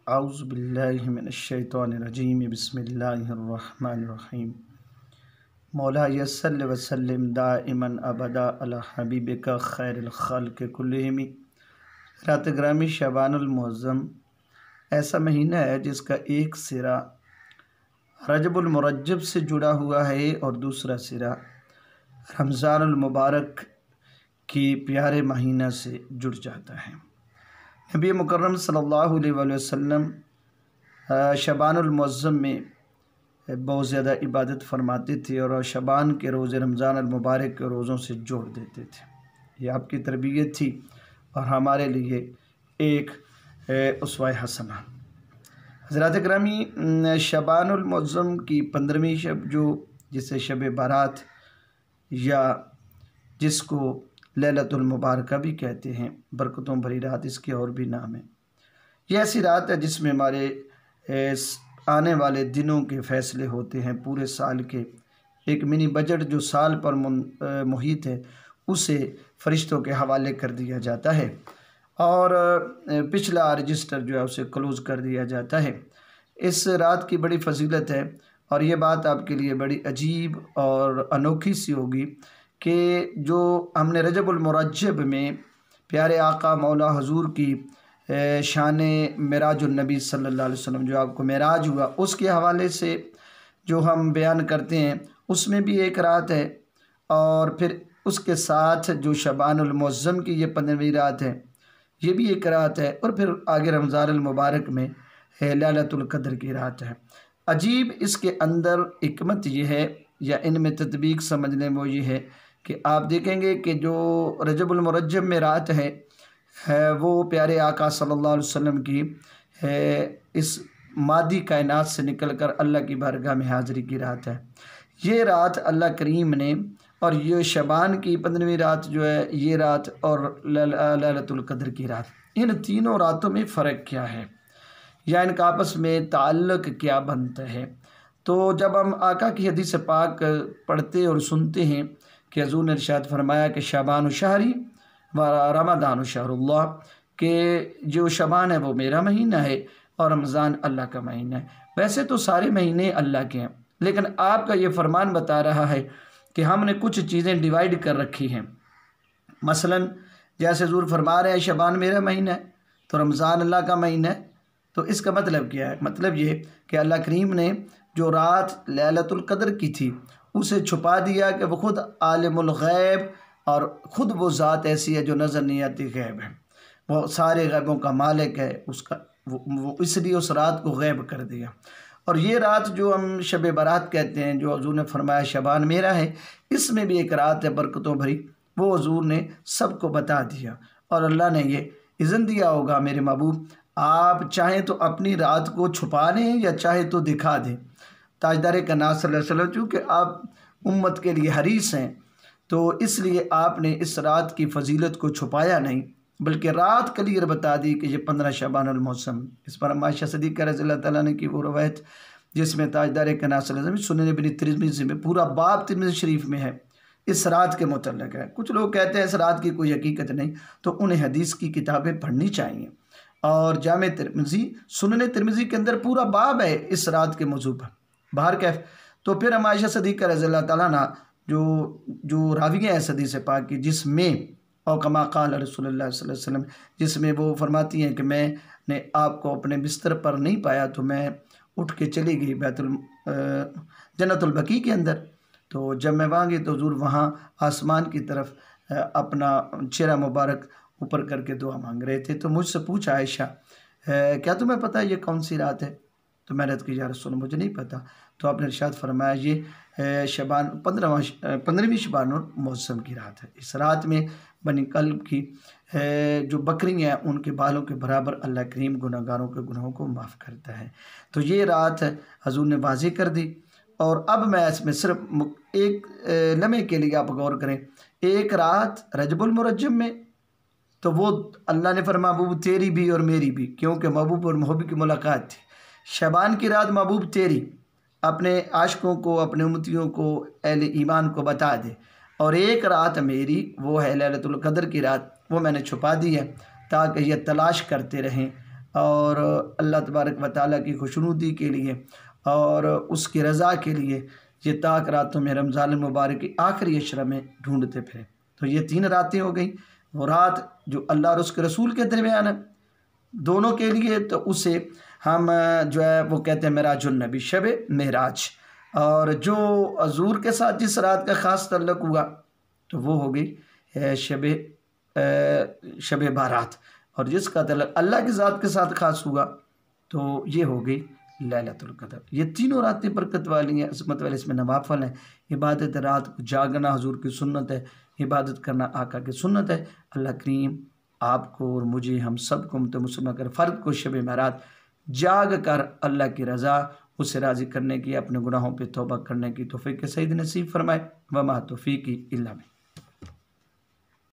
औज़ु बिल्लाहि मिनश्शैतानिर्रजीम बिस्मिल्लाहिर्रहमानिर्रहीम। मौला सल्लि व सल्लिम दाइमन अबदा अला हबीबिका खैरिल खल्क़ि कुल्लिहिम। रात ग्रामी शबानुल मुअज़्ज़म ऐसा महीना है जिसका एक सिरा रजबुल मुरज्जब से जुड़ा हुआ है और दूसरा सिरा रमज़ानुल मुबारक की प्यारे महीना से जुड़ जाता है। नबी मुकर्रम सल्लल्लाहु अलैहि वसल्लम शबानुल मुअज़्ज़म में बहुत ज़्यादा इबादत फरमाते थे और शबान के रोज़े रमज़ान मुबारक के रोज़ों से जोड़ देते थे। ये आपकी तरबियत थी और हमारे लिए एक उसवा हसना। हज़रात ग्रामी शबानुल मुअज़्ज़म की 15वीं शब जो जिसे शब बारात या जिसको लैलतुल मुबारक भी कहते हैं, बरकतों भरी रात इसके और भी नाम है। यह ऐसी रात है जिसमें हमारे आने वाले दिनों के फ़ैसले होते हैं। पूरे साल के एक मिनी बजट जो साल पर मुहित है उसे फ़रिश्तों के हवाले कर दिया जाता है और पिछला रजिस्टर जो है उसे क्लोज़ कर दिया जाता है। इस रात की बड़ी फजीलत है और ये बात आपके लिए बड़ी अजीब और अनोखी सी होगी कि जो हमने रजबुल मुरज्जब में प्यारे आका मौला हुज़ूर की शान मेराजुन नबी सल्लल्लाहु अलैहि वसल्लम जो आपको मेराज हुआ उसके हवाले से जो हम बयान करते हैं उसमें भी एक रात है और फिर उसके साथ जो शबानुल मुअज़्ज़म की ये 15वीं रात है ये भी एक रात है और फिर आगे रमज़ानुल मुबारक में लैलतुल क़द्र की रात है। अजीब इसके अंदर हिकमत ये है या इनमें तत्बीक समझने में ये है कि आप देखेंगे कि जो रजबुल मुरज्जब में रात है वो प्यारे आका सल्लल्लाहु अलैहि वसल्लम की इस मादी कायनात से निकल कर अल्लाह की बारगाह में हाज़िरी की रात है। ये रात अल्लाह करीम ने और ये शबान की 15वीं रात जो है ये रात और लैलतुल क़द्र की रात, इन तीनों रातों में फ़र्क क्या है या इनका आपस में ताल्लुक़ क्या बनता है। तो जब हम आका की हदीस पाक पढ़ते और सुनते हैं कि हुज़ूर ने इरशाद फरमाया कि शबान शहरी व रमज़ान शहरुल्लाह, के जो शबान है वो मेरा महीना है और रमज़ान अल्लाह का महीना है। वैसे तो सारे महीने अल्लाह के हैं लेकिन आपका ये फरमान बता रहा है कि हमने कुछ चीज़ें डिवाइड कर रखी हैं। मसलन जैसे हुज़ूर फरमा रहे हैं शबान मेरा महीना है तो रमज़ान अल्लाह का महीना है। तो इसका मतलब क्या है? मतलब ये कि अल्लाह करीम ने जो रात लैलतुल क़द्र की थी उसे छुपा दिया कि वो ख़ुद आलिमुल गैब और ख़ुद वो ज़ात ऐसी है जो नज़र नहीं आती, गैब है, वो सारे गैबों का मालिक है। उसका वो इसलिए उस रात को गैब कर दिया। और ये रात जो हम शब बारात कहते हैं जो हुज़ूर ने फरमाया शबान मेरा है, इसमें भी एक रात है बरकतों भरी, वो हुज़ूर ने सबको बता दिया और अल्लाह ने ये इज़्न दिया होगा मेरे महबूब आप चाहें तो अपनी रात को छुपा लें या चाहे तो दिखा दें। ताजदार कायनात सल्लल्लाहु अलैहि वसल्लम चूँकि आप उम्मत के लिए हरीस हैं तो इसलिए आपने इस रात की फजीलत को छुपाया नहीं बल्कि रात क्लियर बता दी कि ये 15 शबानुल मुअज़्ज़म। इस पर आयशा सिद्दीक़ा रज़ियल्लाहु तआला ने की वो रवायत जिसमें ताजदार कायनात सल्लल्लाहु अलैहि वसल्लम सुनन इब्न तिरमिज़ी में पूरा बाब तिरमिज़ी शरीफ में है इस रात के मुतल्लिक़ है। कुछ लोग कहते हैं इस रात की कोई हकीकत नहीं, तो उन्हें हदीस की किताबें पढ़नी चाहिए और जामे तिरमिज़ी सुनन तिरमिज़ी के अंदर पूरा बाब है इस रात के मौजू पर। बाहर कैफ तो फिर हम आयशा सिद्दीक़ा रज़ियल्लाहु तआला अन्हा जो रावियाँ हैं हदीस पाक की जिसमें और कमा क़ाल रसूलुल्लाह सल्लल्लाहु अलैहि वसल्लम जिसमें वो फरमाती हैं कि मैंने आपको अपने बिस्तर पर नहीं पाया तो मैं उठ के चली गई जन्नतुल बकी के अंदर। तो जब मैं वहाँ गई तो हुज़ूर वहाँ आसमान की तरफ अपना चेहरा मुबारक ऊपर करके दुआ मांग रहे थे। तो मुझसे पूछा आयशा क्या तुम्हें पता है ये कौन सी रात है? तो मैंने कहा या रसूल मुझे नहीं पता। तो आपने इरशाद फरमाया ये शबान 15वीं शबानुल मुअज़्ज़म की रात है। इस रात में बनी कल्ब की जो बकरियाँ हैं उनके बालों के बराबर अल्लाह करीम गुनाहगारों के गुनाहों को माफ़ करता है। तो ये रात हुज़ूर ने वाज़ेह कर दी और अब मैं इसमें सिर्फ एक लम्हे के लिए आप गौर करें। एक रात रजबुल मुरज्जब में तो वो अल्लाह ने फरमाया महबूब तेरी भी और मेरी भी, क्योंकि महबूब और महबूब की मुलाकात थी। शबान की रात महबूब तेरी अपने आशिकों को अपने उम्मतियों को अहले ईमान को बता दे और एक रात मेरी वो है लैलतुल क़द्र की रात, वो मैंने छुपा दी है ताकि ये तलाश करते रहें और अल्लाह तबारक व तआला की खुशनुदी के लिए और उसकी रज़ा के लिए ये ताक रातों में रमज़ान मुबारक की आखिरी अशरा में ढूंढते फिरे। तो ये 3 रातें हो गई। वो रात जो अल्लाह और उसके रसूल के दरमियान है दोनों के लिए, तो उसे हम जो है वो कहते हैं मेराजुन नबी, शब मेराज। और जो हजूर के साथ जिस रात का ख़ास तल्लुक़ हुआ तो वो हो गई शब बारात, और जिसका तल्लुक़ अल्लाह की ज़ात के साथ ख़ास हुआ तो ये हो गई लैलतुल क़द्र। ये तीनों रातें बरकत वाली हैं, अज़मत वाली, इसमें नवाफ़िल हैं। इबादत रात को जागना हजूर की सुन्नत है, इबादत करना आका की सुन्नत है। अल्लाह करीम आपको और मुझे, हम सब को मुसलमान कर, फ़र्द को शब बारात जाग कर अल्लाह की रज़ा, उसे राज़ी करने की, अपने गुनाहों पे तौबा करने की तौफ़ीक़ सईद नसीब फ़रमाए। वमा तौफ़ीक़ी इल्ला बिल्लाह।